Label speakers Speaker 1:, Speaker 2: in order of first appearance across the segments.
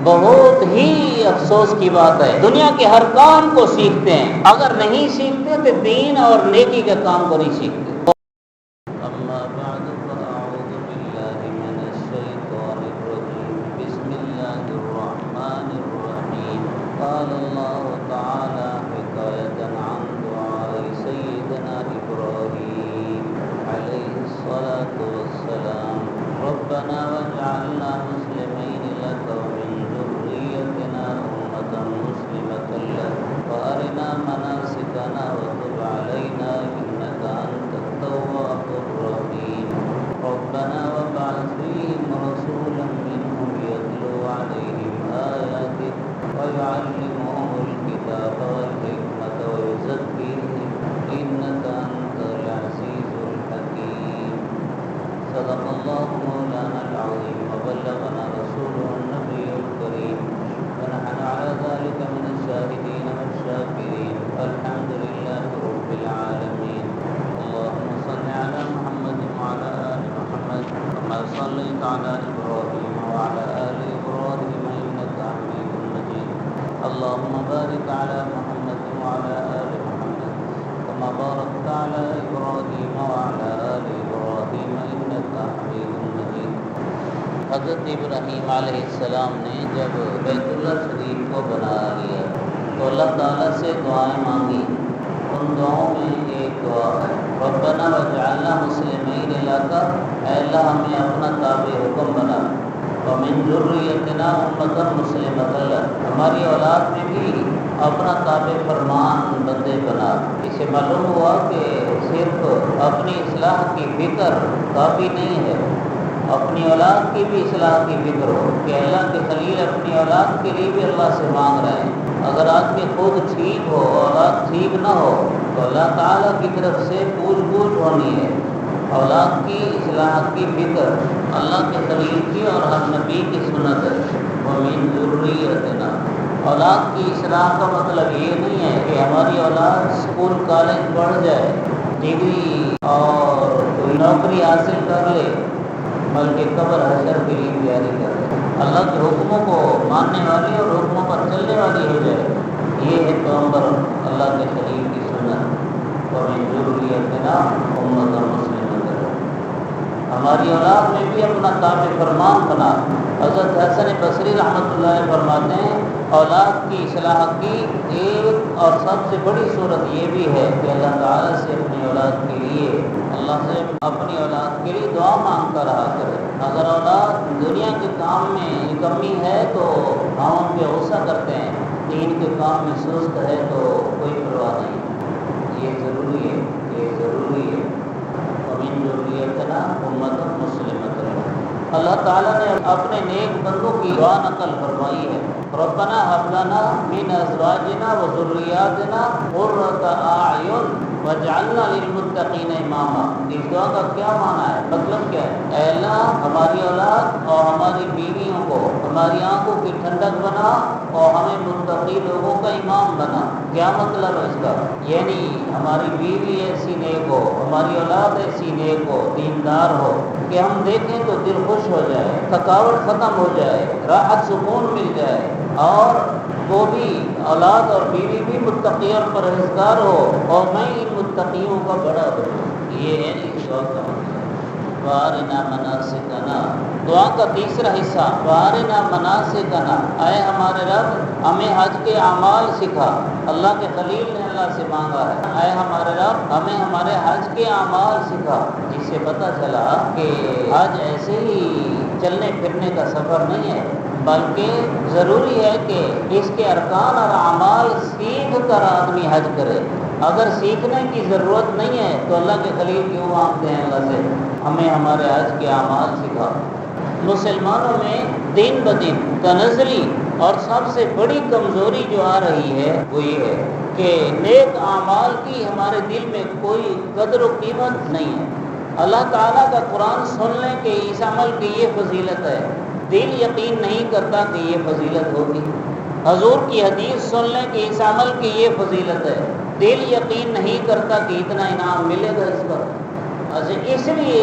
Speaker 1: بہت ہی افسوس کی بات ہے، دنیا کے ہر کام کو سیکھتے ہیں، اگر نہیں سیکھتے تو دین اور نیکی کے کام کو نہیں سیکھتے۔ اما بعد فاعوذ باللہ من الشیطان الرجیم، بسم اللہ الرحمن الرحیم۔ قال اللہ تعالی حکایۃ عن دعاء سیدنا ابراہیم علیہ الصلاۃ والسلام، ربنا واجعلنا مسلمین لک ومن ذریتنا امة مسلمة لک وارنا مناسکنا وتب علینا انک انت التواب الرحیم، ربنا وابعث فیہم رسولا منہم یتلو علیہم آیاتک ویعلمہم الکتاب والحکمۃ ویزکیہم انک انت العزیز الحکیم۔ صدق اللہ مولانا العظیم وبلغنا رسوله النبی الکریم ونحن على ذلك من الشاهدين والشاکرین والحمد للہ رب العالمین۔ اللهم صل على محمد وعلى آل محمد كما صليت على إبراهيم وعلى آل إبراهيم إنك حميد مجيد۔ اللهم بارك على محمد وعلى آل محمد كما باركت على إبراهيم وعلى آل إبراهيم إنك حميد مجيد۔ حضرت ابراہیم علیہ السلام نے جب بیت اللہ شریف کو بنا لیا تو اللہ تعالیٰ سے دعائیں مانگی، ان دعاؤں میں ایک دعا ہے ربنا واجعلنا مسلمین لک، اے اللہ ہمیں اپنا تابع حکم بنا، ومن ذریتنا امة مسلمة لک، ہماری اولاد میں بھی اپنا تابع فرمان بندے بنا۔ اسے معلوم ہوا کہ صرف اپنی اصلاح کی فکر کافی نہیں ہے، اپنی اولاد کی بھی اصلاح کی فکر ہو کہ اللہ کے خلیل اپنی اولاد کے لیے بھی اللہ سے مانگ رہے ہیں۔ اگر آدمی خود ٹھیک ہو اولاد ٹھیک نہ ہو تو اللہ تعالیٰ کی طرف سے پوچھ ہونی ہے۔ اولاد کی اصلاح کی فکر اللہ کے خلیل کی اور ہر نبی کی سنت ہے۔ ومن ذریتنا، اولاد کی اصلاح کا مطلب یہ نہیں ہے کہ ہماری اولاد اسکول کالج پڑھ جائے، ڈگری اور کوئی نوکری حاصل کر لے، بلکہ قبر حشر کے لیے تیاری کر لے، اللہ کے حکموں کو ماننے والی اور حکموں پر چلنے والی ہو جائے۔ یہ ہے پیغمبر اللہ کے خلیل کی سنت۔ ومن ذریتنا امة مسلمة لک، ہماری اولاد میں بھی اپنا تابع فرمان بنا۔ حضرت حسن بصری رحمۃ اللہ علیہ فرماتے ہیں اولاد کی اصلاح کی ایک اور سب سے بڑی صورت یہ بھی ہے کہ اللہ تعالیٰ سے اپنی اولاد کے لیے دعا مانگتا رہا کرے۔ اگر اولاد دنیا کے کام میں کمی ہے تو ہم ان پہ غصہ کرتے ہیں، دین کے کام میں سست ہے تو کوئی پرواہ نہیں۔ یہ ضروری ہے۔ ومن ذریتنا امة مسلمة لک، اللہ تعالیٰ نے اپنے نیک بندوں کی دعا نقل فرمائی ہے ربنا هب لنا من ازواجنا وذریاتنا قرۃ اعین واجعلنا للمتقین اماما۔ اس دعا کا کیا معنی ہے، مطلب کیا ہے؟ اے اللہ ہماری اولاد اور ہماری بیویوں کو ہماری آنکھوں کی ٹھنڈک بنا اور ہمیں متقی لوگوں کا امام بنا۔ کیا مطلب ہے اس کا؟ یعنی ہماری بیوی ایسی نیک ہو، ہماری اولاد ایسی نیک ہو، دیندار ہو کہ ہم دیکھیں تو دل خوش ہو جائے، تھکاوٹ ختم ہو جائے، راحت سکون مل جائے، اور وہ بھی اولاد اور بیوی بھی متقی اور پرہیزگار ہو اور میں ان متقیوں کا بڑا بنوں۔ یہ ہے اس دعا کا مطلب۔ وارنا مناسکنا، دعا کا تیسرا حصہ وارنا مناسکنا، اے ہمارے رب ہمیں حج کے اعمال سکھا۔ اللہ کے خلیل نے اللہ سے مانگا ہے اے ہمارے رب ہمیں ہمارے حج کے اعمال سکھا، جس سے پتہ چلا کہ حج ایسے ہی چلنے پھرنے کا سفر نہیں ہے، بلکہ ضروری ہے کہ اس کے ارکان اور اعمال سیکھ کر آدمی حج کرے۔ اگر سیکھنے کی ضرورت نہیں ہے تو اللہ کے خلیل کیوں مانگتے ہیں اللہ سے ہمیں ہمارے حج کے اعمال سکھا۔ مسلمانوں میں دن بدن تنزلی اور سب سے بڑی کمزوری جو آ رہی ہے وہ یہ ہے کہ نیک اعمال کی ہمارے دل میں کوئی قدر و قیمت نہیں ہے۔ اللہ تعالیٰ کا قرآن سن لیں کہ اس عمل کی یہ فضیلت ہے، دل یقین نہیں کرتا کہ یہ فضیلت ہوگی۔ حضور کی حدیث سن لیں کہ اس عمل کی یہ فضیلت ہے، دل یقین نہیں کرتا کہ اتنا انعام ملے گا اس پر۔ اس لیے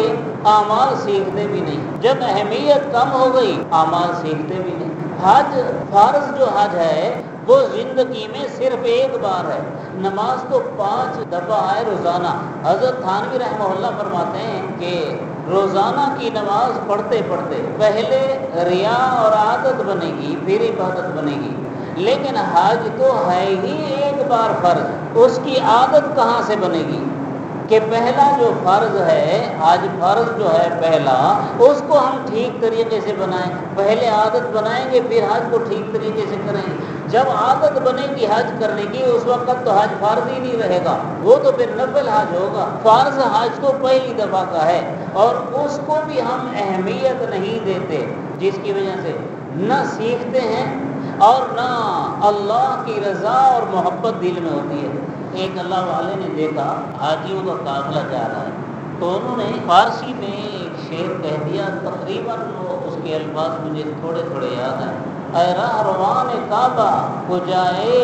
Speaker 1: اعمال سیکھتے بھی نہیں، جب اہمیت کم ہو گئی اعمال سیکھتے بھی نہیں۔ حج فرض جو حج ہے وہ زندگی میں صرف ایک بار ہے. نماز تو 5 دفعہ ہے روزانہ. حضرت تھانوی رحمہ اللہ فرماتے ہیں کہ روزانہ کی نماز پڑھتے پڑھتے پہلے ریا اور عادت بنے گی پھر عبادت بنے گی. لیکن حج تو ہے ہی ایک بار فرض, اس کی عادت کہاں سے بنے گی کہ پہلا جو فرض ہے حج فرض جو ہے پہلا اس کو ہم ٹھیک طریقے سے بنائیں. پہلے عادت بنائیں گے پھر حج کو ٹھیک طریقے سے کریں گے. جب عادت بنے گی حج کرنے کی اس وقت تو حج فرض ہی نہیں رہے گا, وہ تو پھر نفل حج ہوگا. فرض حج تو پہلی دفعہ کا ہے اور اس کو بھی ہم اہمیت نہیں دیتے, جس کی وجہ سے نہ سیکھتے ہیں اور نہ اللہ کی رضا اور محبت دل میں ہوتی ہے. ایک اللہ والے نے دیکھا حاجیوں کا قافلہ جا رہا ہے تو انہوں نے فارسی میں ایک شعر کہہ دیا, تقریباً اس کے الفاظ مجھے تھوڑے تھوڑے یاد ہیں. اے راہ روان کعبہ کجائے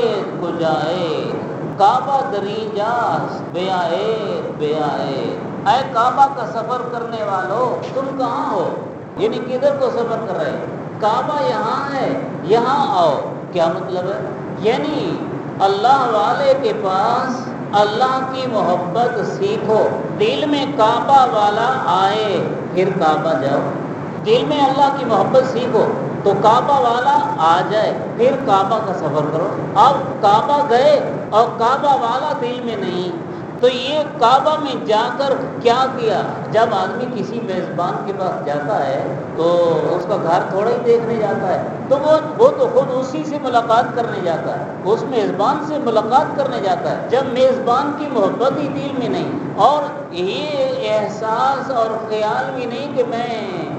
Speaker 1: کعبہ دری جاس بے آئے. اے کعبہ کا سفر کرنے والوں تم کہاں ہو, یعنی کدھر کو سفر کر رہے, کعبہ یہاں ہے یہاں آؤ. کیا مطلب ہے؟ یعنی اللہ والے کے پاس اللہ کی محبت سیکھو, دل میں کعبہ والا آئے پھر کعبہ جاؤ. دل میں اللہ کی محبت سیکھو تو کعبہ والا آ جائے پھر کعبہ کا سفر کرو. اب کعبہ گئے اور کعبہ والا دل میں نہیں تو یہ کعبہ میں جا کر کیا کیا؟ جب آدمی کسی میزبان کے پاس جاتا ہے تو اس کا گھر تھوڑا ہی دیکھنے جاتا ہے, تو وہ تو خود اسی سے ملاقات کرنے جاتا ہے, اس میزبان سے ملاقات کرنے جاتا ہے. جب میزبان کی محبت ہی دل میں نہیں اور یہ احساس اور خیال بھی نہیں کہ میں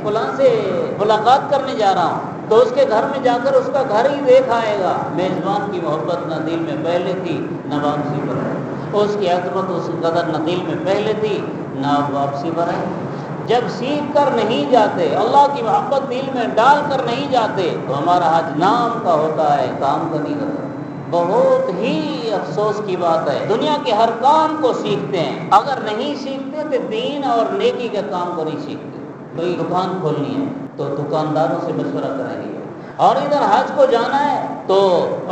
Speaker 1: فلاں سے ملاقات کرنے جا رہا ہوں, تو اس کے گھر میں جا کر اس کا گھر ہی دیکھ آئے گا. میزبان کی محبت نہ دل میں پہلے تھی نہ واپسی پر ہے, اس کی عظمت اس قدر نہ دل میں پہلے تھی نہ واپسی پر ہے. جب سیکھ کر نہیں جاتے, اللہ کی محبت دل میں ڈال کر نہیں جاتے تو ہمارا حج نام کا ہوتا ہے, کام کا نہیں کرتا. بہت ہی افسوس کی بات ہے, دنیا کے ہر کام کو سیکھتے ہیں, اگر نہیں سیکھتے تو دین اور نیکی کے کام کو نہیں سیکھتے. کوئی دکان کھولنی ہے تو دکانداروں سے مشورہ کریں گے, اور ادھر حج کو جانا ہے تو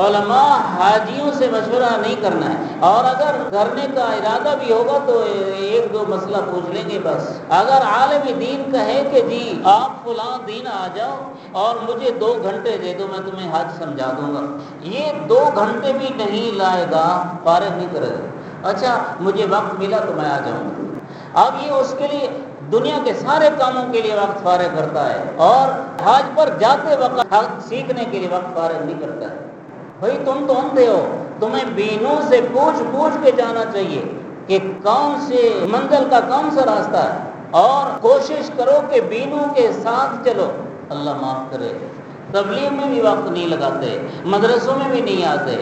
Speaker 1: علماء حاجیوں سے مشورہ نہیں کرنا ہے, اور اگر کرنے کا ارادہ بھی ہوگا تو ایک دو مسئلہ پوچھ لیں گے بس. اگر عالم دین کہے کہ جی آپ فلاں دین آ جاؤ اور مجھے 2 گھنٹے دے دو میں تمہیں حج سمجھا دوں گا, یہ 2 گھنٹے بھی نہیں لائے گا, فارغ نہیں کرے گا. اچھا مجھے وقت ملا تو میں آ جاؤں گا. اب یہ اس کے لیے دنیا کے سارے کاموں کے لیے وقت فارغ کرتا ہے اور حج پر جاتے وقت حج سیکھنے کے لیے وقت فارغ نہیں کرتا ہے. بھائی تم تو اندھے ہو, تمہیں بینوں سے پوچھ کے جانا چاہیے کہ کون سے منزل کا کون سا راستہ ہے, اور کوشش کرو کہ بینوں کے ساتھ چلو. اللہ معاف کرے, تبلیغ میں بھی وقت نہیں لگاتے, مدرسوں میں بھی نہیں آتے,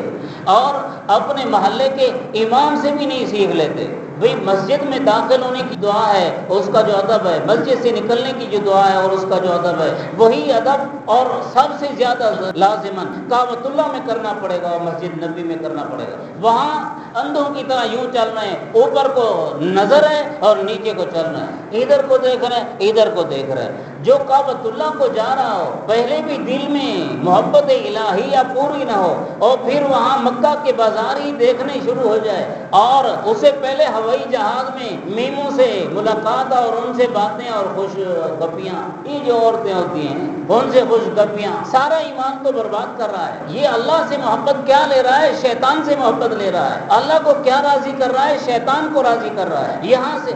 Speaker 1: اور اپنے محلے کے امام سے بھی نہیں سیکھ لیتے. بھئی مسجد میں داخل ہونے کی دعا ہے, اس کا جو ادب ہے, مسجد سے نکلنے کی جو دعا ہے اور اس کا جو ادب ہے, وہی ادب اور سب سے زیادہ لازماً کعبۃ اللہ میں کرنا پڑے گا اور مسجد نبوی میں کرنا پڑے گا. وہاں اندھوں کی طرح یوں چلنا ہے, اوپر کو نظر ہے اور نیچے کو چلنا ہے, ادھر کو دیکھ رہے ہیں ادھر کو دیکھ رہے ہیں. جو کعبۃ اللہ کو جا رہا ہو پہلے بھی دل میں محبت الہیہ پوری نہ ہو اور پھر وہاں مکہ کے بازار ہی دیکھنے شروع ہو جائے, اور اسے پہلے ہوائی جہاز میں میموں سے ملاقات اور ان سے باتیں اور خوش گپیاں, یہ جو عورتیں ہوتی ہیں ان سے خوش گپیاں, سارا ایمان تو برباد کر رہا ہے. یہ اللہ سے محبت کیا لے رہا ہے؟ شیطان سے محبت لے رہا ہے. اللہ کو کیا راضی کر رہا ہے؟ شیطان کو راضی کر رہا ہے. یہاں سے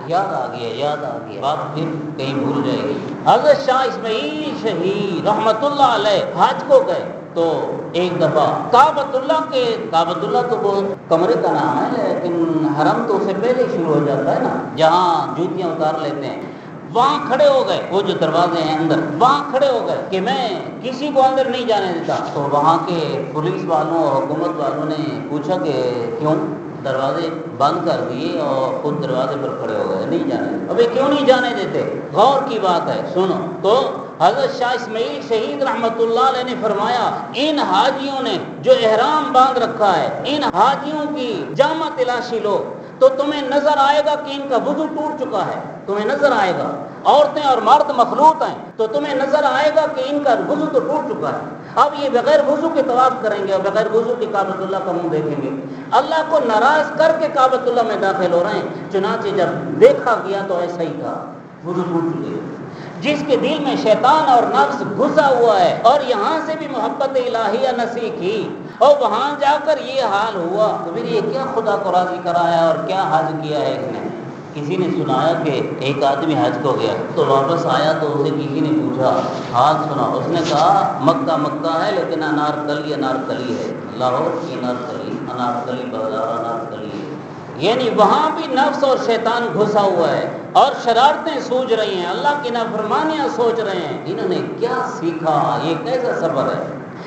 Speaker 1: یاد آ گیا بات پھر کہیں بھول جائے گی. حضرت شاہ اسماعیل شہید رحمت اللہ علیہ حج کو گئے تو ایک دفعہ کعبۃ اللہ تو بہت کمرے کا نام ہے, لیکن حرم تو اس سے پہلے شروع ہو جاتا ہے نا, جہاں جوتیاں اتار لیتے ہیں. وہاں کھڑے ہو گئے, وہ جو دروازے ہیں اندر, وہاں کھڑے ہو گئے کہ میں کسی کو اندر نہیں جانے دیتا. تو وہاں کے پولیس والوں اور حکومت والوں نے پوچھا کہ کیوں؟ دروازے بند کر دیے اور خود دروازے پر کھڑے ہو گئے, نہیں جانے دیتے. ابھی کیوں نہیں جانے دیتے؟ غور کی بات ہے, سنو. تو حضرت شاہ اسماعیل شہید رحمت اللہ علیہ نے فرمایا ان حاجیوں نے جو احرام باندھ رکھا ہے, ان حاجیوں کی جامع تلاشی لو تو تمہیں نظر آئے گا کہ ان کا وضو ٹوٹ چکا ہے, تمہیں نظر آئے گا. عورتیں اور مرد مخلوط ہیں، تو تمہیں نظر آئے گا کہ ان کا وضو تو ٹوٹ چکا ہے، اب یہ بغیر وضو کے طواف کریں گے اور بغیر وضو کے کعبۃ اللہ کا منہ دیکھیں گے، اللہ کو ناراض کر کے کعبۃ اللہ میں داخل ہو رہے ہیں۔ چنانچہ جب دیکھا گیا تو ایسا ہی تھا، وضو ٹوٹ چکے، جس کے دل میں شیطان اور نفس گھسا ہوا ہے اور یہاں سے بھی محبت الہیہ نہ سیکھی اور وہاں جا کر یہ حال ہوا، تو پھر یہ کیا خدا کو راضی کرایا اور کیا حج کیا ہے اس نے؟ کسی نے سنایا کہ ایک آدمی حج کو گیا تو واپس آیا تو اسے کسی نے پوچھا حال سنا، اس نے کہا مکہ مکہ ہے لیکن انارکلی انارکلی ہے، لاہور کی انارکلی، انارکلی بازار انارکلی ہے، یعنی وہاں بھی نفس اور شیطان گھسا ہوا ہے اور شرارتیں سوچ رہی ہیں، اللہ کی نافرمانیاں سوچ رہے ہیں۔ انہوں نے کیا سیکھا؟ یہ کیسا سفر ہے؟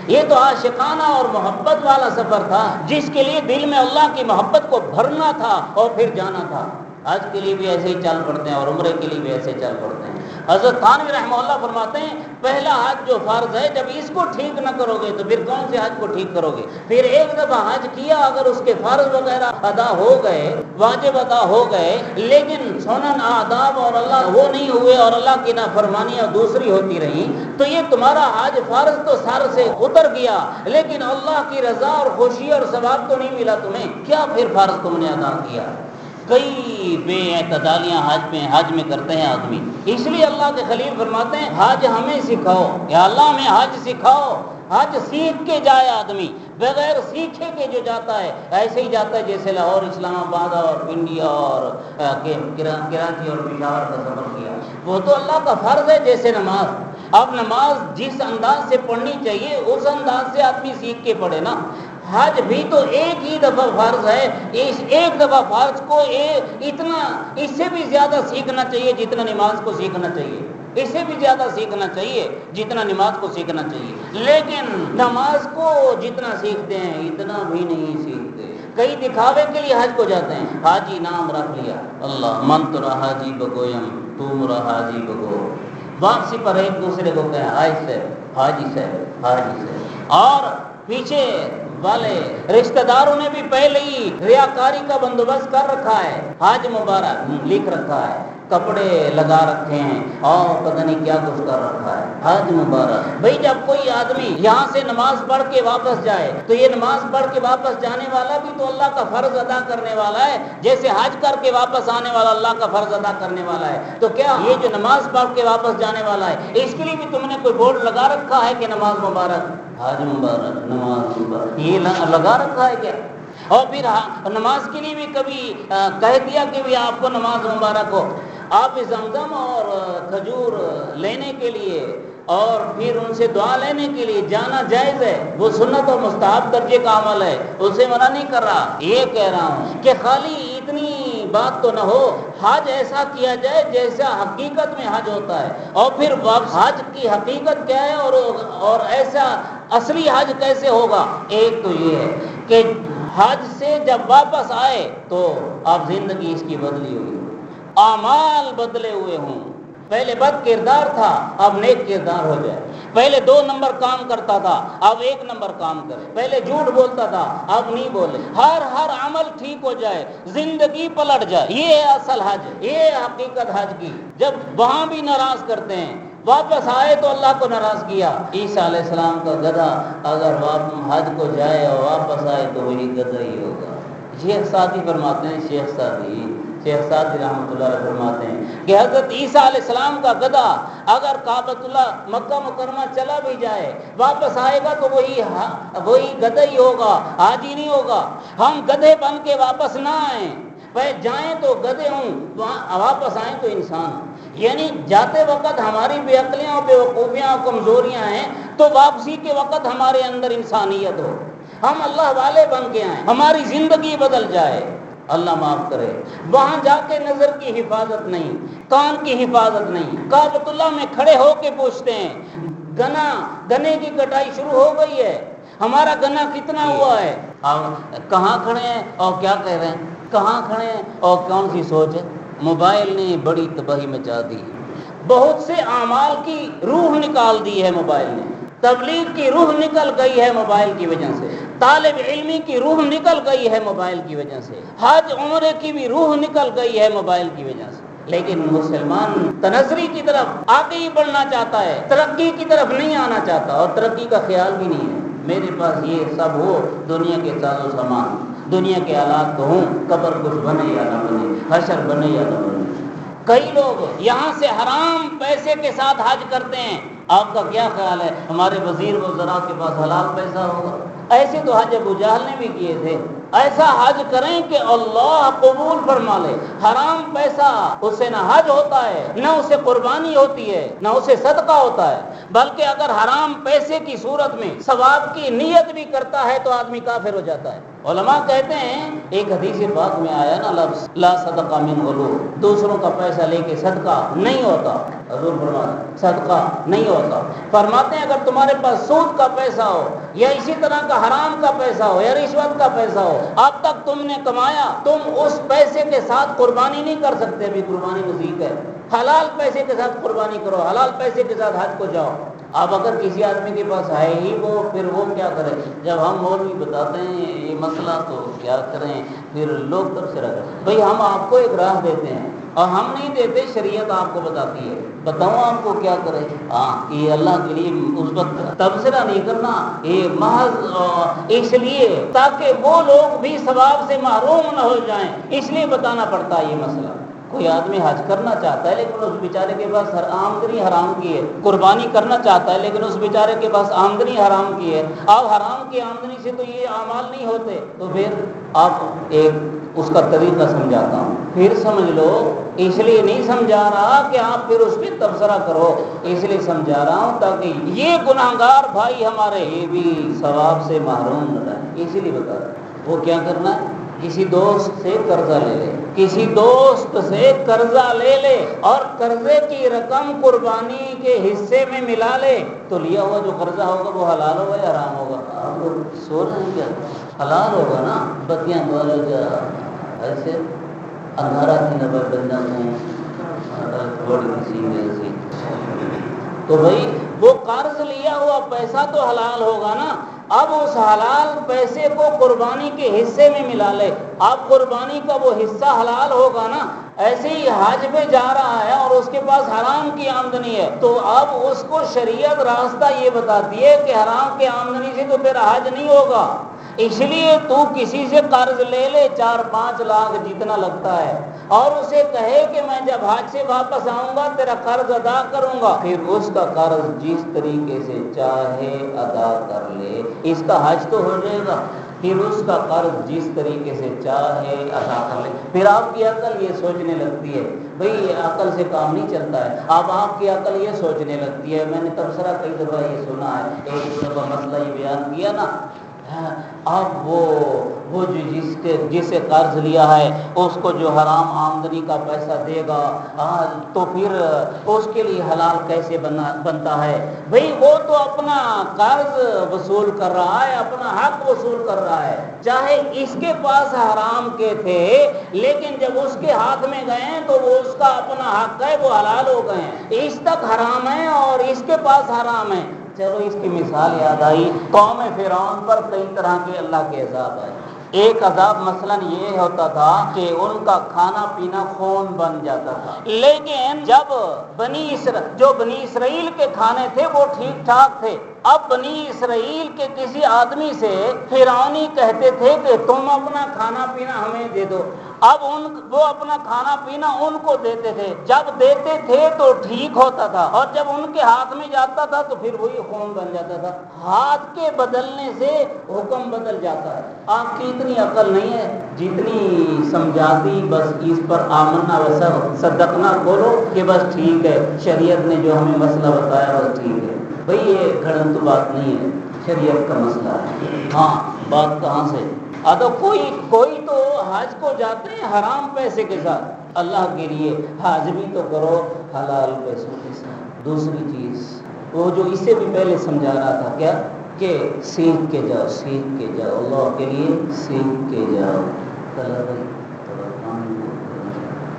Speaker 1: یہ تو عاشقانہ اور محبت والا سفر تھا، جس کے لیے دل میں اللہ کی محبت کو بھرنا تھا اور پھر جانا تھا۔ حج کے لیے بھی ایسے ہی چل پڑتے ہیں اور عمرے کے لیے بھی ایسے چل پڑتے ہیں۔ حضرت تھانوی رحمہ اللہ فرماتے ہیں پہلا حج جو فرض ہے جب اس کو ٹھیک نہ کرو گے تو پھر کون سے حج کو ٹھیک کرو گے؟ پھر ایک دفعہ حج کیا، اگر اس کے فرض وغیرہ ادا ہو گئے، واجب ادا ہو گئے، لیکن سنن آداب اور اللہ وہ نہیں ہوئے اور اللہ کی نافرمانیاں دوسری ہوتی رہیں، تو یہ تمہارا حج فرض تو سر سے اتر گیا لیکن اللہ کی رضا اور خوشی اور ثواب تو نہیں ملا تمہیں۔ کیا پھر فرض تم نے ادا کیا؟ کئی بے اعتدالیاں حج میں کرتے ہیں آدمی، اس لیے اللہ کے خلیل فرماتے ہیں حج ہمیں سکھاؤ، یا اللہ ہمیں حج سکھاؤ۔ حج سیکھ کے جائے آدمی، بغیر سیکھے کے جو جاتا ہے ایسے ہی جاتا ہے جیسے لاہور اسلام آباد اور انڈیا اور کراچی اور پشاور کا سفر کیا۔ وہ تو اللہ کا فرض ہے جیسے نماز، اب نماز جس انداز سے پڑھنی چاہیے اس انداز سے آدمی سیکھ کے پڑھے نا۔ حج بھی تو ایک ہی دفعہ فرض ہے، اس ایک دفعہ فرض کو اس سے بھی زیادہ سیکھنا چاہیے جتنا نماز کو سیکھنا چاہیے، اس سے بھی زیادہ سیکھنا چاہیے جتنا نماز کو سیکھنا چاہیے، لیکن نماز کو جتنا سیکھتے ہیں اتنا بھی نہیں سیکھتے۔ کئی دکھاوے کے لیے حج کو جاتے ہیں، حاجی نام رکھ لیا، اللہ من تو رہا حاجی بگویم تم رہا حاجی بگو، واپسی پر ایک دوسرے کو کہیں حاج سے حاجی سے حاجی سے، اور پیچھے والے رشتہ داروں نے بھی پہلے ہی ریاکاری کا بندوبست کر رکھا ہے، حج مبارک لکھ رکھا ہے، کپڑے لگا رکھے ہیں اور پتہ نہیں کیا کچھ کر رکھا ہے، حج مبارک۔ بھئی جب کوئی آدمی یہاں سے نماز پڑھ کے واپس جائے تو یہ نماز پڑھ کے واپس جانے والا بھی تو اللہ کا فرض ادا کرنے والا ہے، جیسے حج کر کے واپس آنے والا اللہ کا فرض ادا کرنے والا ہے، تو کیا یہ جو نماز پڑھ کے واپس جانے والا ہے اس کے لیے بھی تم نے کوئی بورڈ لگا رکھا ہے کہ نماز مبارک، حج مبارک، نماز مبارک، یہ لگا رکھا ہے کیا؟ اور پھر نماز کے لیے بھی کبھی کہہ دیا کہ بھی آپ کو نماز مبارک ہو۔ آپ زمزم اور کھجور لینے کے لیے اور پھر ان سے دعا لینے کے لیے جانا جائز ہے، وہ سنت اور مستحب درجے کا عمل ہے، اسے منع نہیں کر رہا۔ یہ کہہ رہا ہوں کہ خالی اتنی بات تو نہ ہو، حج ایسا کیا جائے جیسا حقیقت میں حج ہوتا ہے، اور پھر حج کی حقیقت کیا ہے اور ایسا اصلی حج کیسے ہوگا۔ ایک تو یہ ہے کہ حج سے جب واپس آئے تو اب زندگی اس کی بدلی ہوئی، اعمال بدلے ہوئے ہوں، پہلے بد کردار تھا اب نیک کردار ہو جائے، پہلے 2 نمبر کام کرتا تھا اب 1 نمبر کام کرے، پہلے جھوٹ بولتا تھا اب نہیں بولے، ہر عمل ٹھیک ہو جائے، زندگی پلٹ جائے، یہ ہے اصل حج، یہ ہے حقیقت حج کی۔ جب وہاں بھی ناراض کرتے ہیں، واپس آئے تو اللہ کو ناراض کیا۔ عیسیٰ علیہ السلام کا گدھا اگر حج کو جائے اور واپس آئے تو وہی گدھا ہی ہوگا۔ شیخ سعدی فرماتے ہیں، شیخ سعدی رحمۃ اللہ علیہ فرماتے ہیں کہ حضرت عیسیٰ علیہ السلام کا گدھا اگر کعبۃ اللہ مکہ مکرمہ چلا بھی جائے واپس آئے گا تو وہی گدھا ہی ہوگا، حاجی نہیں ہوگا۔ ہم گدھے بن کے واپس نہ آئیں، جائیں تو گدھے ہوں، واپس آئیں تو انسان ہوں، یعنی جاتے وقت ہماری بے عقلیاں اور بے وقوفیاں اور کمزوریاں ہیں تو واپسی کے وقت ہمارے اندر انسانیت ہو، ہم اللہ والے بن کے آئیں، ہماری زندگی بدل جائے، اللہ معاف کرے۔ وہاں جا کے نظر کی حفاظت نہیں، کان کی حفاظت نہیں، کعبۃ اللہ میں کھڑے ہو کے پوچھتے ہیں گنے کی کٹائی شروع ہو گئی ہے، ہمارا گنا کتنا ہوا ہے، کہاں کھڑے ہیں اور کیا کہہ رہے ہیں، کہاں کھڑے ہیں اور کون سی سوچ ہے۔ موبائل نے بڑی تباہی مچا دی، بہت سے اعمال کی روح نکال دی ہے موبائل نے، تبلیغ کی روح نکل گئی ہے موبائل کی وجہ سے، طالب علمی کی روح نکل گئی ہے موبائل کی وجہ سے، حج عمرے کی بھی روح نکل گئی ہے موبائل کی وجہ سے۔ لیکن مسلمان تنزلی کی طرف آگے ہی بڑھنا چاہتا ہے، ترقی کی طرف نہیں آنا چاہتا، اور ترقی کا خیال بھی نہیں ہے۔ میرے پاس یہ سب ہو، دنیا کے ساز و سامان، دنیا کے آلات تو ہوں، قبر کچھ بنے یا نہ بنے، حشر بنے یا نہ بنے۔ کئی لوگ یہاں سے حرام پیسے کے ساتھ حج کرتے ہیں۔ آپ کا کیا خیال ہے ہمارے وزیر وزراء کے پاس حلال پیسہ ہوگا؟ ایسے تو حج ابو جہل نے بھی کیے تھے۔ ایسا حج کریں کہ اللہ قبول فرما لے۔ حرام پیسہ اس سے نہ حج ہوتا ہے، نہ اسے قربانی ہوتی ہے، نہ اسے صدقہ ہوتا ہے، بلکہ اگر حرام پیسے کی صورت میں ثواب کی نیت بھی کرتا ہے تو آدمی کافر ہو جاتا ہے۔ علماء کہتے ہیں ایک حدیث پاک میں آیا نا لفظ لا صدقہ من غلول، دوسروں کا پیسہ لے کے صدقہ نہیں ہوتا، حضور فرماتے صدقہ نہیں ہوتا۔ فرماتے ہیں اگر تمہارے پاس سود کا پیسہ ہو یا اسی طرح کا حرام کا پیسہ ہو یا رشوت کا پیسہ ہو، اب تک تم نے کمایا، تم اس پیسے کے ساتھ قربانی نہیں کر سکتے، ابھی قربانی نزدیک ہے۔ حلال پیسے کے ساتھ قربانی کرو، حلال پیسے کے ساتھ حج کو جاؤ۔ اب اگر کسی آدمی کے پاس ہے ہی وہ، پھر وہ کیا کرے؟ جب ہم مولوی بتاتے ہیں یہ مسئلہ تو کیا کریں، پھر لوگ تبصرہ کریں۔ بھئی ہم آپ کو ایک راہ دیتے ہیں اور ہم نہیں دیتے، شریعت آپ کو بتاتی ہے، بتاؤں آپ کو کیا کرے؟ ہاں یہ اللہ کے لیے اس وقت تبصرہ نہیں کرنا، یہ محض اس لیے تاکہ وہ لوگ بھی ثواب سے محروم نہ ہو جائیں، اس لیے بتانا پڑتا ہے یہ مسئلہ۔ کوئی آدمی حج کرنا چاہتا ہے لیکن اس بیچارے کے پاس آمدنی حرام کی ہے، قربانی کرنا چاہتا ہے لیکن اس بیچارے کے پاس آمدنی حرام کی ہے، اب حرام کی آمدنی سے تو یہ اعمال نہیں ہوتے، تو پھر آپ ایک اس کا طریقہ سمجھاتا ہوں، پھر سمجھ لو، اس لیے نہیں سمجھا رہا کہ آپ پھر اس پہ تبصرہ کرو، اس لیے سمجھا رہا ہوں تاکہ یہ گناہگار بھائی ہمارے یہ بھی ثواب سے محروم نہ رہیں، اسی لیے بتا رہا ہوں۔ وہ کیا کرنا ہے؟ کسی دوست سے قرضہ لے لے، کسی دوست سے قرضہ لے لے اور قرضے کی رقم قربانی کے حصے میں ملا لے، تو لیا ہوا جو قرضہ ہوگا وہ حلال ہوگا یا حرام ہوگا؟ آپ لوگ سو رہے ہیں کیا؟ حلال ہوگا نا۔ بتیاں والے جا ایسے اندھارا تھی نبر بندہ میں تھوڑی کسی میں سے، تو بھائی وہ قرض لیا ہوا پیسہ تو حلال ہوگا نا۔ اب اس حلال پیسے کو قربانی کے حصے میں ملا لے، اب قربانی کا وہ حصہ حلال ہوگا نا۔ ایسے ہی حج پہ جا رہا ہے اور اس کے پاس حرام کی آمدنی ہے، تو اب اس کو شریعت راستہ یہ بتاتی ہے کہ حرام کی آمدنی سے تو پھر حج نہیں ہوگا، اس لیے تو کسی سے قرض لے لے 4-5 لاکھ جتنا لگتا ہے، اور اسے کہے کہ میں جب حج سے واپس آؤں گا تیرا قرض ادا کروں گا، پھر اس کا قرض جس طریقے سے چاہے ادا کر لے، اس کا حج تو ہو جائے گا، پھر اس کا قرض جس طریقے سے چاہے ادا کر لے۔ پھر آپ کی عقل یہ سوچنے لگتی ہے، بھئی یہ عقل سے کام نہیں چلتا ہے، اب آپ کی عقل یہ سوچنے لگتی ہے، میں نے تبصرہ کئی دفعہ یہ سنا ہے، ایک دفعہ مسئلہ یہ بیان کیا نا، اب وہ جو جس سے قرض لیا ہے اس کو جو حرام آمدنی کا پیسہ دے گا، تو پھر اس کے لیے حلال کیسے بنتا ہے؟ بھئی وہ تو اپنا قرض وصول کر رہا ہے، اپنا حق وصول کر رہا ہے، چاہے اس کے پاس حرام کے تھے لیکن جب اس کے ہاتھ میں گئے تو وہ اس کا اپنا حق ہے، وہ حلال ہو گئے ہیں، اس تک حرام ہے اور اس کے پاس حرام ہے۔ چلو اس کی مثال یاد آئی، قوم فرعون پر کئی طرح کے اللہ کے عذاب آئے۔ ایک عذاب مثلا یہ ہوتا تھا کہ ان کا کھانا پینا خون بن جاتا تھا، لیکن جب جو بنی اسرائیل کے کھانے تھے وہ ٹھیک ٹھاک تھے، اب بنی اسرائیل کے کسی آدمی سے فرعونی کہتے تھے کہ تم اپنا کھانا پینا ہمیں دے دو، اب وہ اپنا کھانا پینا ان کو دیتے تھے، جب دیتے تھے تو ٹھیک ہوتا تھا اور جب ان کے ہاتھ میں جاتا تھا تو پھر وہی خون بن جاتا تھا۔ ہاتھ کے بدلنے سے حکم بدل جاتا ہے۔ آپ کی اتنی عقل نہیں ہے جتنی سمجھاتی بس اس پر آمنا و صدقنا بولو کہ بس ٹھیک ہے، شریعت نے جو ہمیں مسئلہ بتایا بس ٹھیک ہے۔ بھئی یہ گھڑن تو بات نہیں ہے، شریعت کا مسئلہ ہے۔ ہاں بات کہاں سے؟ تو کوئی تو حج کو جاتے ہیں حرام پیسے کے ساتھ، اللہ کے لیے حج بھی تو کرو حلال پیسوں کے ساتھ۔ دوسری چیز وہ جو اس سے بھی پہلے سمجھا رہا تھا کیا کہ سیکھ کے جاؤ اللہ کے لیے، سیکھ کے جاؤ۔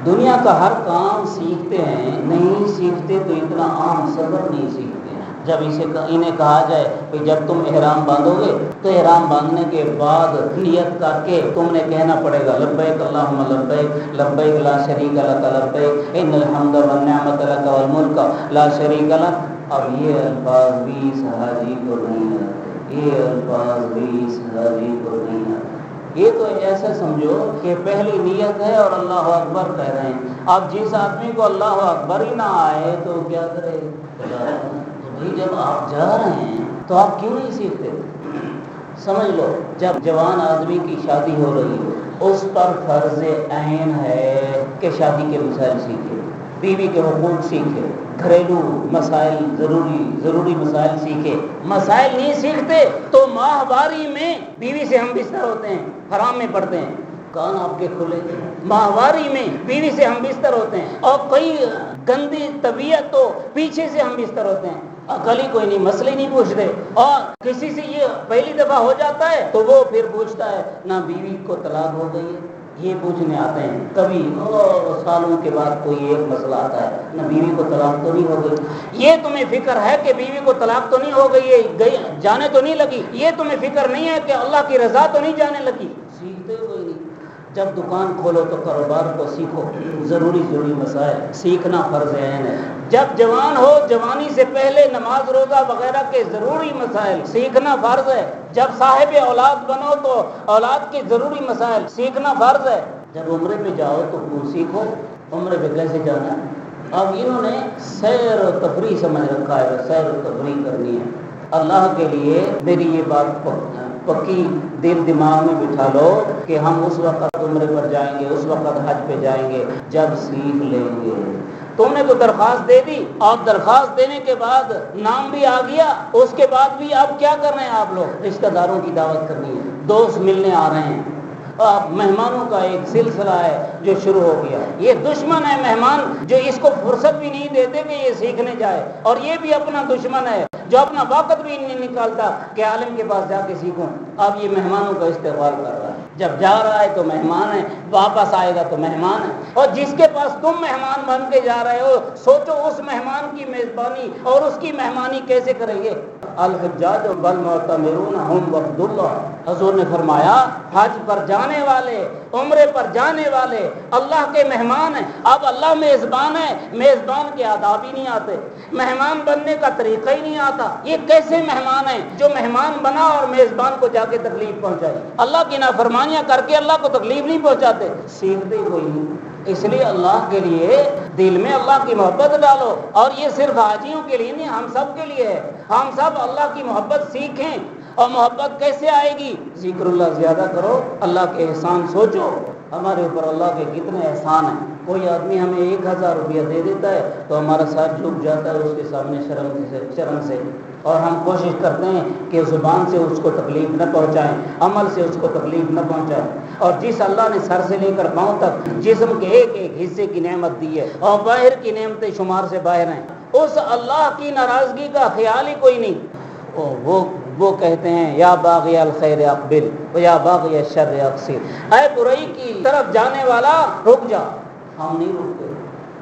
Speaker 1: دنیا کا ہر کام سیکھتے ہیں، نہیں سیکھتے تو اتنا عام صبر نہیں سیکھتے ہیں، جب انہیں کہا جائے کہ جب تم احرام باندھو گے تو احرام باندھنے کے بعد نیت کر کے تم نے کہنا پڑے گا لبیک اللہم لبیک لبیک لا شریک لک لبیک ان الحمد والنعمت لک والملک لا شریک لک۔ اب یہ الفاظ بھی اس حاجی کو نہیں آتے، یہ الفاظ بھی اس حاجی کو نہیں آتے۔ یہ تو ایسا سمجھو کہ پہلی نیت ہے اور اللہ اکبر کہہ رہے ہیں۔ اب جس آدمی کو اللہ اکبر ہی نہ آئے تو کیا کرے؟ جب آپ جا رہے ہیں تو آپ کیوں نہیں سیکھتے؟ سمجھ لو، جب جوان آدمی کی شادی ہو رہی ہے اس پر فرض عین ہے کہ شادی کے مسائل سیکھے، بیوی کے حقوق سیکھے، گھریلو مسائل ضروری مسائل سیکھے۔ مسائل نہیں سیکھتے تو ماہواری میں بیوی سے ہم بستر ہوتے ہیں، حرام میں پڑتے ہیں۔ کان آپ کے کھلے، ماہواری میں بیوی سے ہم بستر ہوتے ہیں، اور کئی گندی طبیعت تو پیچھے سے ہم بستر ہوتے ہیں، عقل ہی کوئی نہیں، مسئلے نہیں پوچھتے، اور کسی سے یہ پہلی دفعہ ہو جاتا ہے تو وہ پھر پوچھتا ہے نہ بیوی کو طلاق ہو گئی ہے، یہ پوچھنے آتے ہیں۔ کبھی سالوں کے بعد کوئی ایک مسئلہ آتا ہے نہ بیوی کو طلاق تو نہیں ہو گئی، یہ تمہیں فکر ہے کہ بیوی کو طلاق تو نہیں ہو گئی ہے، جانے تو نہیں لگی، یہ تمہیں فکر نہیں ہے کہ اللہ کی رضا تو نہیں جانے لگی، سیکھتے کوئی نہیں۔ جب دکان کھولو تو کاروبار کو سیکھو، ضروری مسائل سیکھنا فرض عین ہے۔ جب جوان ہو، جوانی سے پہلے نماز روزہ وغیرہ کے ضروری مسائل سیکھنا فرض ہے۔ جب صاحب اولاد بنو تو اولاد کے ضروری مسائل سیکھنا فرض ہے۔ جب عمرے پہ جاؤ تو سیکھو عمرے پہ کیسے جانا ہے۔ اب انہوں نے سیر و تفریح سمجھ رکھا ہے، سیر و تفریح کرنی ہے اللہ کے لیے۔ میری یہ بات پکی دل دماغ میں بٹھا لو کہ ہم اس وقت عمرے پر جائیں گے، اس وقت حج پہ جائیں گے جب سیکھ لیں گے۔ تم نے تو درخواست دے دی، اور درخواست دینے کے بعد نام بھی آ گیا، اس کے بعد بھی اب کیا کر رہے ہیں آپ لوگ؟ رشتہ داروں کی دعوت کرنی ہے، دوست ملنے آ رہے ہیں، اب مہمانوں کا ایک سلسلہ ہے جو شروع ہو گیا۔ یہ دشمن ہے مہمان، جو اس کو فرصت بھی نہیں دیتے کہ یہ سیکھنے جائے، اور یہ بھی اپنا دشمن ہے جو اپنا وقت بھی نہیں نکالتا کہ عالم کے پاس جا کے سیکھوں۔ اب یہ مہمانوں کا استقبال کر رہا ہے، جب جا رہا ہے تو مہمان ہے، واپس آئے گا تو مہمان ہے، اور جس کے پاس تم مہمان بن کے جا رہے ہو سوچو اس مہمان کی میزبانی اور اس کی مہمانی کیسے کریں گے۔ الحجاج والمعتمرون هم وفد اللہ، حضور نے فرمایا حج پر جانے والے، عمرے پر جانے والے اللہ کے مہمان ہیں۔ اب اللہ میزبان ہے، میزبان کے آداب ہی نہیں آتے، مہمان بننے کا طریقہ ہی نہیں آتا۔ یہ کیسے مہمان ہیں جو مہمان بنا اور میزبان کو جا کے تکلیف پہنچائی؟ اللہ کی نافرمانیاں کر کے اللہ کو تکلیف نہیں پہنچاتے، سیکھتے ہی کوئی نہیں۔ اس لیے اللہ کے لیے دل میں اللہ کی محبت ڈالو، اور یہ صرف حاجیوں کے لیے نہیں، ہم سب کے لیے ہے۔ ہم سب اللہ کی محبت سیکھیں، اور محبت کیسے آئے گی؟ ذکر اللہ زیادہ کرو، اللہ کے احسان سوچو، ہمارے اوپر اللہ کے کتنے احسان ہیں۔ کوئی آدمی ہمیں 1000 روپیہ دے دیتا ہے تو ہمارا سر جھک جاتا ہے اس کے سامنے شرم سے، اور ہم کوشش کرتے ہیں کہ زبان سے اس کو تکلیف نہ پہنچائیں، عمل سے اس کو تکلیف نہ پہنچائیں۔ اور جس اللہ نے سر سے لے کر پاؤں تک جسم کے ایک ایک حصے کی نعمت دی ہے، اور باہر کی نعمتیں شمار سے باہر ہیں، اس اللہ کی ناراضگی کا خیال ہی کوئی نہیں۔ وہ کہتے ہیں یا باغی الخیر اقبل و یا باغی الشر اقصر، اے برائی کی طرف جانے والا رک جا۔ ہم نہیں رکتے،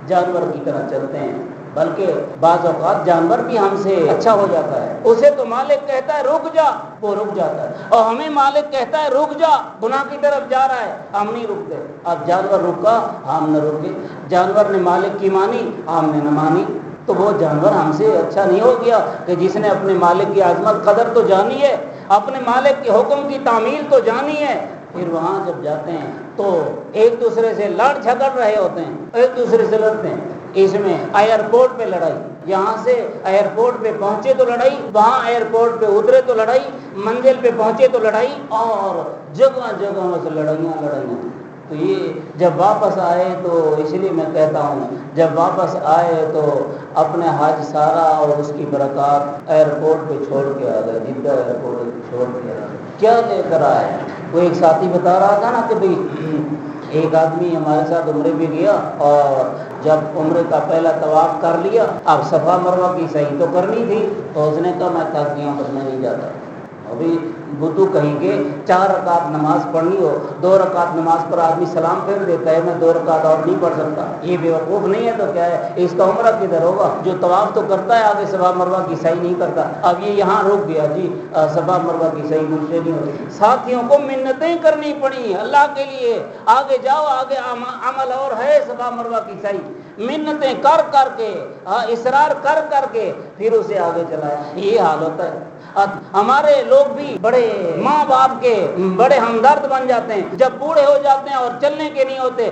Speaker 1: جانور کی طرح چلتے ہیں، بلکہ بعض اوقات جانور بھی ہم سے اچھا ہو جاتا ہے، اسے تو مالک کہتا ہے رک جا، وہ رک جاتا ہے، اور ہمیں مالک کہتا ہے رک جا، گناہ کی طرف جا رہا ہے، ہم نہیں رکتے۔ اب جانور رکا، ہم نہ رکے، جانور نے مالک کی مانی، ہم نے نہ مانی، تو وہ جانور ہم سے اچھا نہیں ہو گیا کہ جس نے اپنے مالک کی عظمت قدر تو جانی ہے، اپنے مالک کے حکم کی تعمیل تو جانی ہے۔ پھر وہاں جب جاتے ہیں تو ایک دوسرے سے لڑ جھگڑ رہے ہوتے ہیں، ایک دوسرے سے لڑتے ہیں۔ اس میں ایئرپورٹ پہ لڑائی، یہاں سے ایئرپورٹ پہ پہنچے تو لڑائی، وہاں ایئرپورٹ پہ اترے تو لڑائی، منزل پہ پہنچے تو لڑائی، اور جگہ جگہ سے لڑائیاں۔ تو یہ جب واپس آئے تو اس لیے میں کہتا ہوں جب واپس آئے تو اپنے حج سارا اور اس کی برکات ایئرپورٹ پہ چھوڑ کے آ گئے، جدہ ایئرپورٹ پہ چھوڑ کے آ گئے۔ کیا لے کر آئے؟ وہ ایک ساتھی بتا رہا تھا نا کہ بھئی ایک آدمی ہمارے ساتھ عمرے بھی گیا، اور جب عمرے کا پہلا طواف کر لیا، اب صفا مروہ کی صحیح تو کرنی تھی، تو اس نے کہا میں تھک گیا ہوں، بس میں نہیں جاتا۔ ابھی وضو کہیں گے 4 رکعت نماز پڑھنی ہو، 2 رکعت نماز پر آدمی سلام پھیر دیتا ہے، میں 2 رکعت اور نہیں پڑھ سکتا، یہ بیوقوف نہیں ہے تو کیا ہے؟ اس کا عمرہ کدھر ہوگا؟ جو طواف تو کرتا ہے آگے صفا مروہ کی سعی نہیں کرتا، اب یہ یہاں رک گیا جی صفا مروہ کی سعی مجھ سے نہیں ہوتی۔ ساتھیوں کو منتیں کرنی پڑی اللہ کے لیے، آگے جاؤ، آگے عمل اور ہے صفا مروہ کی سعی، منتیں کر کر کے اصرار کر کر کے پھر اسے آگے چلایا، یہ حال ہوتا ہے۔ ہمارے لوگ بھی بڑے ماں باپ کے بڑے ہمدرد بن جاتے ہیں، جب بوڑھے ہو جاتے ہیں اور چلنے کے نہیں ہوتے،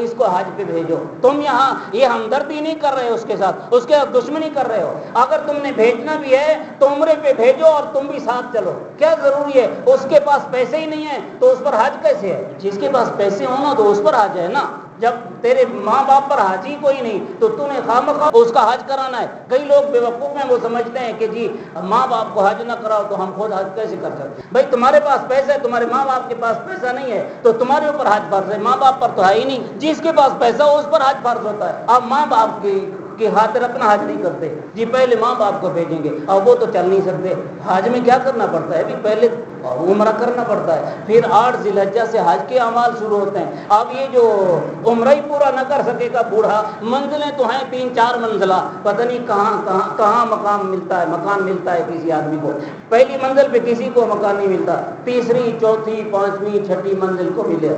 Speaker 1: اس کو حج پہ بھیجو، تم یہاں یہ ہمدردی نہیں کر رہے ہو اس کے ساتھ، اس کے ساتھ دشمنی کر رہے ہو۔ اگر تم نے بھیجنا بھی ہے تو عمرے پہ بھیجو اور تم بھی ساتھ چلو، کیا ضروری ہے؟ اس کے پاس پیسے ہی نہیں ہیں تو اس پر حج کیسے ہے؟ جس کے پاس پیسے ہونا تو اس پر حج ہے نا، جب تیرے ماں باپ پر حج ہی کوئی نہیں تو تو نے خواہ اس کا حج کرانا ہے۔ کئی لوگ بیوقوف ہیں، وہ سمجھتے ہیں کہ جی ماں باپ کو حج نہ کراؤ تو ہم خود حج کیسے کر سکتے؟ بھائی تمہارے پاس پیسہ ہے، تمہارے ماں باپ کے پاس پیسہ نہیں ہے تو تمہارے اوپر حج فرض ہے، ماں باپ پر تو ہے ہی نہیں۔ جس کے پاس پیسہ ہو اس پر حج فرض ہوتا ہے۔ اب ماں باپ کی خاطر اپنا حج نہیں کرتے جی، پہلے ماں باپ کو بھیجیں گے، اب وہ تو چل نہیں سکتے۔ حج میں کیا کرنا پڑتا ہے؟ بھی پہلے عمرہ کرنا پڑتا ہے، پھر 8 ذی الحجہ سے حج کے اعمال شروع ہوتے ہیں۔ اب یہ جو عمرہ ہی پورا نہ کر سکے گا بوڑھا، منزلیں تو ہیں 3-4 منزلہ، پتہ نہیں کہاں مقام ملتا ہے کسی آدمی کو۔ پہلی منزل پہ کسی کو مکان نہیں ملتا، تیسری، چوتھی، 5ویں، 6ٹھی منزل کو ملے۔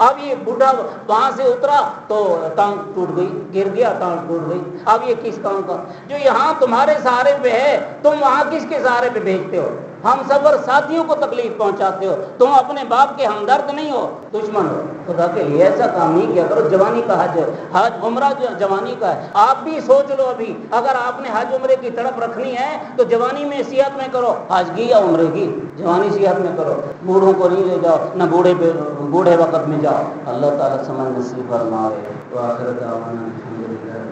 Speaker 1: اب یہ بوڑھا وہاں سے اترا تو ٹانگ ٹوٹ گئی، گر گیا ٹانگ ٹوٹ گئی، اب یہ کس کام کا؟ جو یہاں تمہارے سہارے پہ ہے تم وہاں کس کے سہارے پہ بھیجتے ہو؟ ہم سفر ساتھیوں کو تکلیف پہنچاتے ہو، تم اپنے باپ کے ہمدرد نہیں ہو، دشمن ہو۔ خدا کے لیے ایسا کام نہیں کیا کرو۔ جوانی کا حج ہے، حج عمرہ جو جوانی کا ہے، آپ بھی سوچ لو ابھی اگر آپ نے حج عمرے کی تڑپ رکھنی ہے تو جوانی میں صحت میں کرو، حج کی یا عمرے کی، جوانی صحت میں کرو، بوڑھوں کو نہیں لے جاؤ، نہ بوڑھے وقت میں جاؤ۔ اللہ تعالیٰ سمجھ نصیب فرمائے۔ وآخر دعوانا الحمدللہ۔